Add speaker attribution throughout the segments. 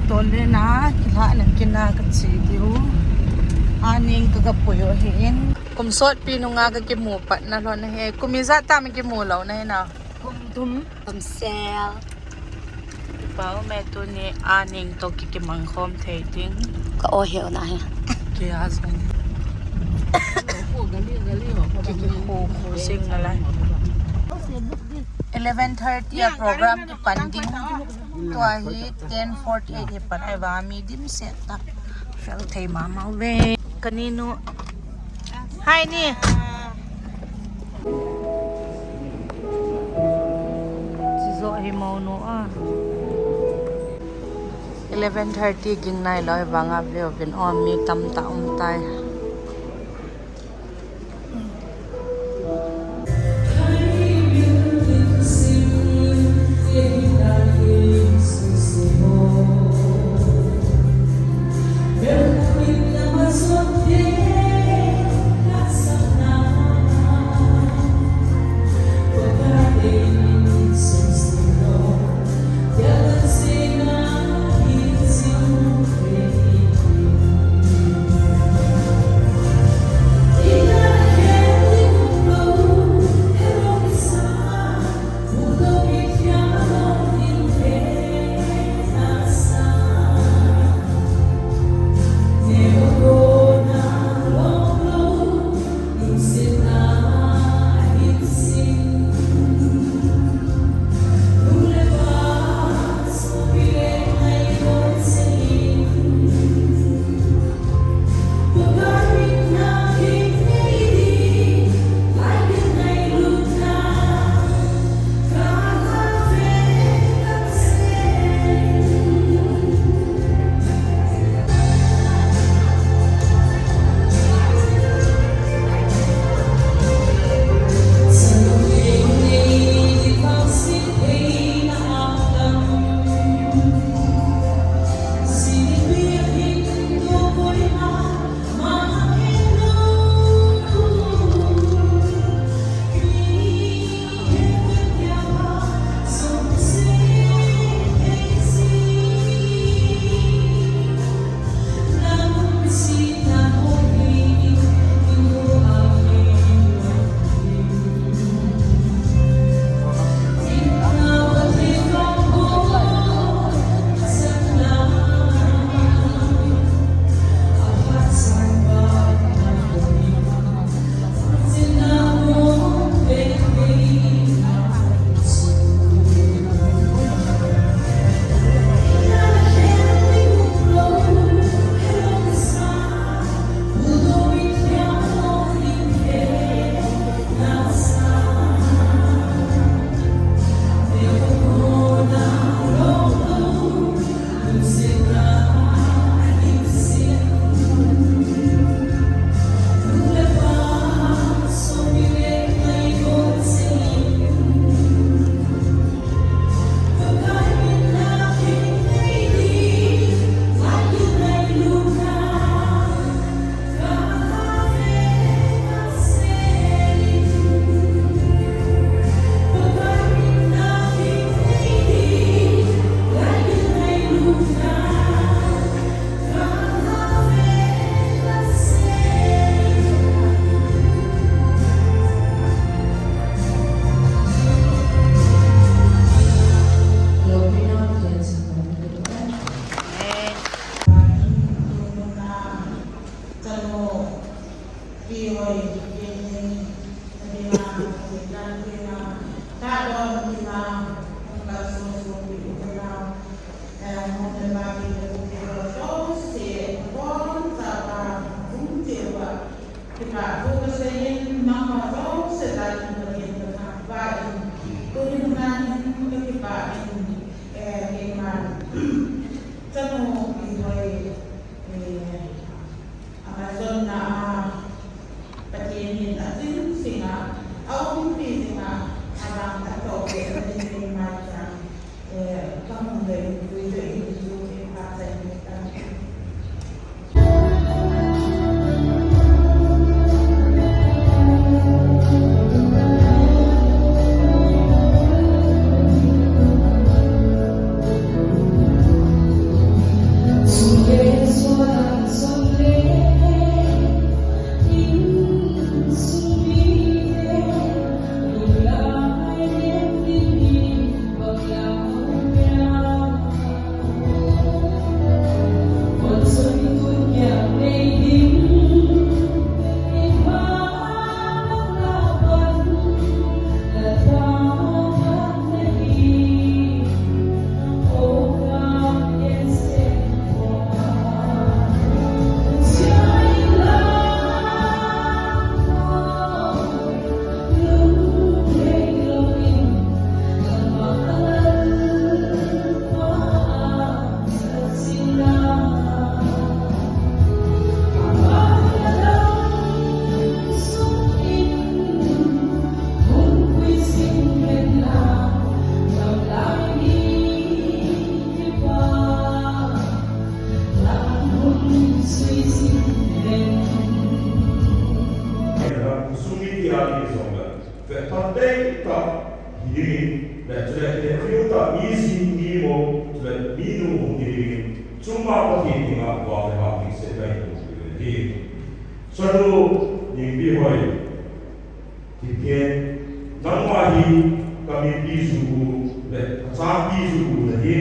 Speaker 1: tole na kila nang kinakatsidiw. Aning kagapuyo hin. Kumsot pino nga kagimupat na lo na he. Kumiza tami kimulaw na hin na.
Speaker 2: Kumtum. Kumsel.
Speaker 1: Pao meto ni aning to kikimangkom tating.
Speaker 2: Kaohyo na he.
Speaker 1: Kaya asan. Kikikusing na lang. 11:30 ya program di panding. Tuahi 10:48 ipan ay vami dim setup. Fel tay mama we. Kanino? Hi ni. Sizo himauno ah. 11:30 ging nai loi banga veo bin on mi tam ta tai.
Speaker 3: về thân đây ta hi để cho để phiêu ta mi si mi mo để mi nu hùng hi chúng ta có thể tìm ra vào cái học sinh sẽ đây hi cho nên những bi hỏi thì cái năm hoa hi kami bi su để sa bi su để hi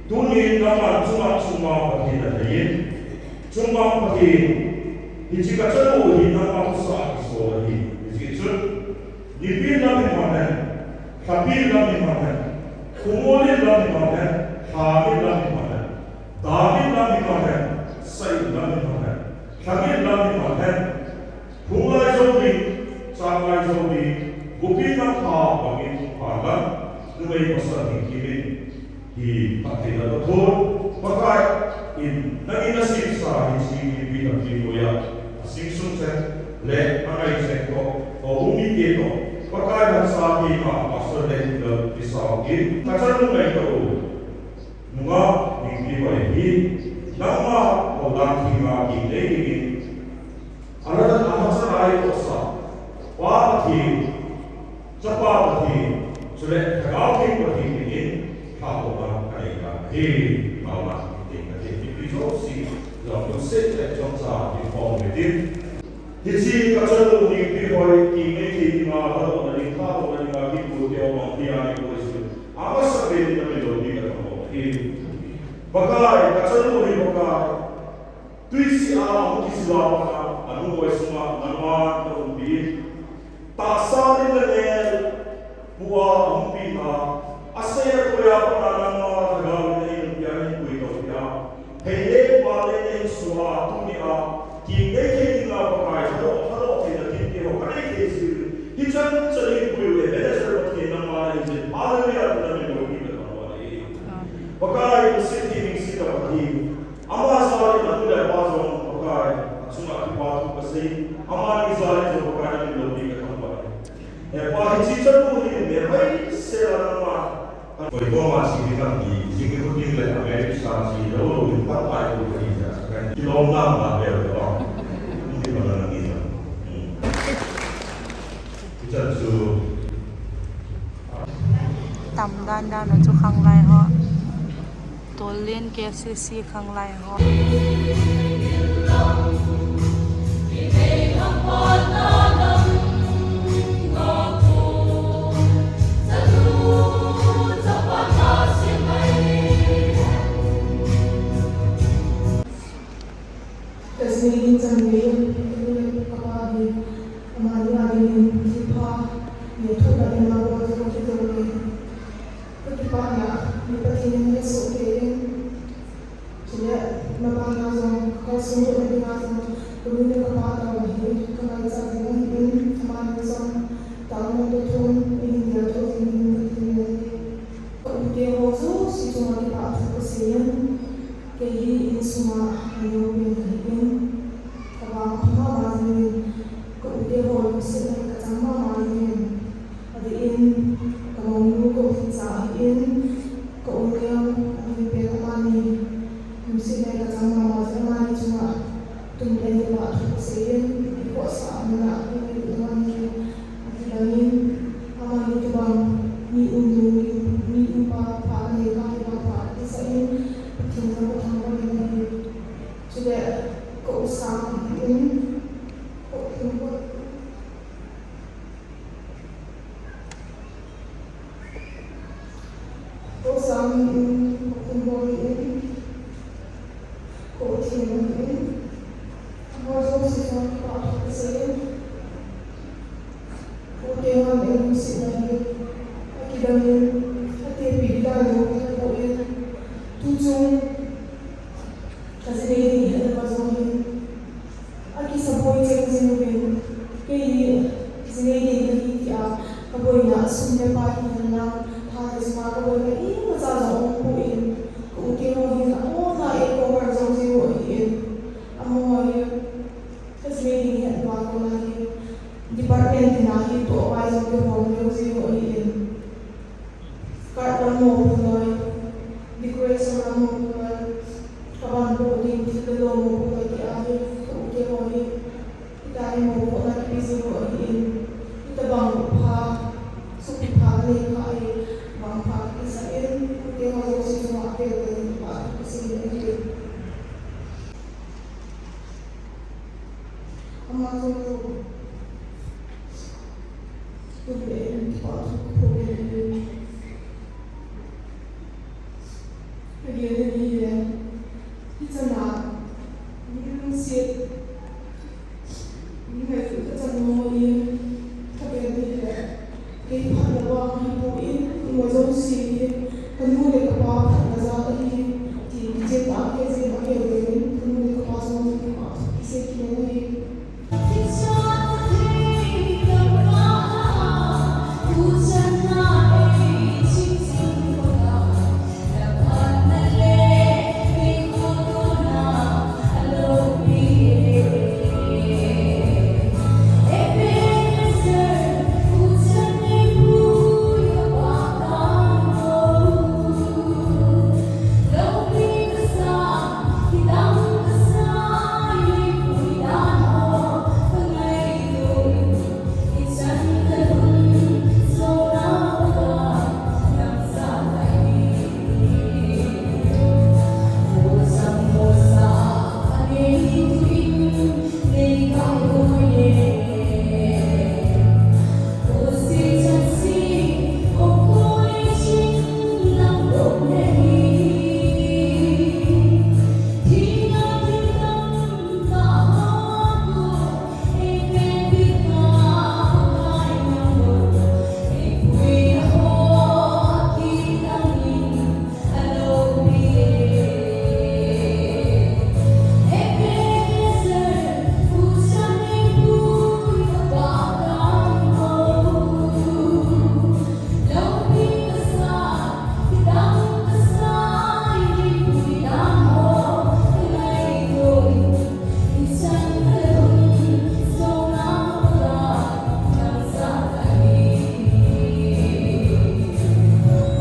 Speaker 3: tu ni năm mà chúng ta có thể là hi chúng ta có thể thì chỉ có chân bộ thì năm mà sa số hi thì chứ ni bi năm thì mà này kami năm thì mà này kumoli năm thì mà này hà năm thì mà này David nabi mahen, Said nabi mahen, Khabir nabi mahen, Phulai Jodi, Changai Jodi, Gopina Pha Bangin Phala, Numei Pasani Kimin, Hi Patina Dothor, Pakai in Nagina Sipsa, Hi Bina Kiboya, Simsun Sen, Le Anai Senko, Umi Keto, Pakai Hansa Kika, Pastor Le Pisau Gin, Tachar Numei Kau, Nunga, Ni Boy Hi, Nama Odan Kinga Ki Legi, Another Amasarai Osa, Wati, Japati, so let Tagaki Pati in Kapola Kaika, He, Mama, the Josi, the sit at Jonsa, informed with him. Hisi Kachalu, Ni Boy, Ki Neki, Mama, and the Kapo, and the people, the Omapiani voice, Amasa in the middle, he. Bagai, kacalu ni bagai. Tuisi alam kisi lama, anu waisma, nama umbi. Tasari lenel, buah umbi na. Asaya kuya panama gagal ni umbiani kuya kuya. Hele wale ni suha tunia. Kinge kinga bagai, halo kena kinge bagai kesi. Hijan ceri kuya, beresar bagi nama hijan. Malam ni ada nama umbi berkawan. Bagai siti ning sita bagi. Ama sari nanti dah pasang bagai. Cuma kita pasang. Ama ni sari tu bagai ni lebih ketambahan. Bagai cita tu ni mereka selama. Kau masih kita di sini tu ni le Amerika sih. Lalu kita pakai tu kerja. Kita orang lah berdoa. Ini mana kita. Kita tu.
Speaker 1: ต่ำด้านด้านนั้นจุข้างไรเหรอตัวเล่นแกซีข้างไรเหรอ
Speaker 4: Kita bang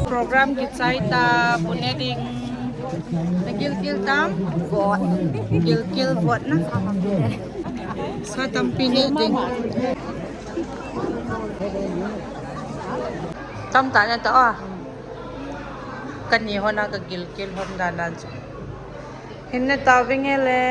Speaker 1: Program kitsay ta puneding nagilkil tam
Speaker 2: Vot.
Speaker 1: gilkil vot na sa tampini ding tam ta na to kaniho na gagilkil hon dalan hinna tawing ele